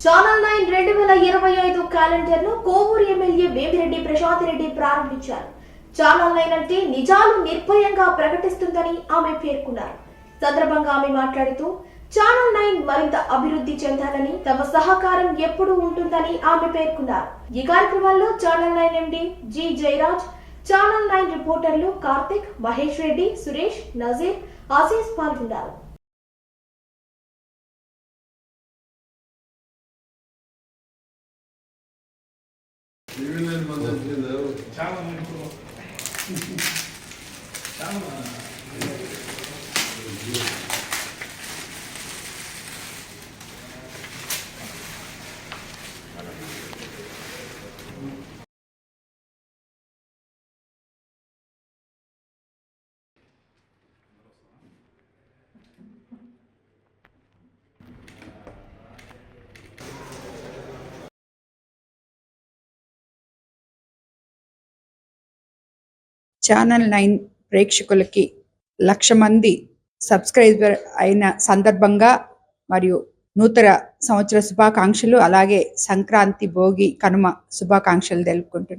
Channel 9 2025 calendar ను Kovur MLA Vemireddy Prashanth Reddy ప్రారంభించారు. Channel 9 అంటే నిజాలు నిర్భయంగా ప్రకటిస్తుందని ఆమె పేర్కొన్నారు. సందర్భంగా ఆమె మాట్లాడుతూ ఛానల్ 9 మరింత అభివృద్ధి చెందాలని తమ సహకారం ఎప్పుడూ ఉంటుందని ఆమె పేర్కొన్నారు. ఈ కార్యక్రమంలో ఛానల్ 9 ఎండి జి జయరాజ్, ఛానల్ 9 రిపోర్టర్లు కార్తిక్, మహేష్ రెడ్డి, సురేష్, నజీర్, ఆశీస్ పాల్గొన్నారు. ఛానల్ 9 ప్రేక్షకులకి 1,00,000 మంది సబ్స్క్రైబర్ అయిన సందర్భంగా మరియు నూతన సంవత్సర శుభాకాంక్షలు, అలాగే సంక్రాంతి, భోగి, కనుమ శుభాకాంక్షలు తెలుపుకుంటున్నాం.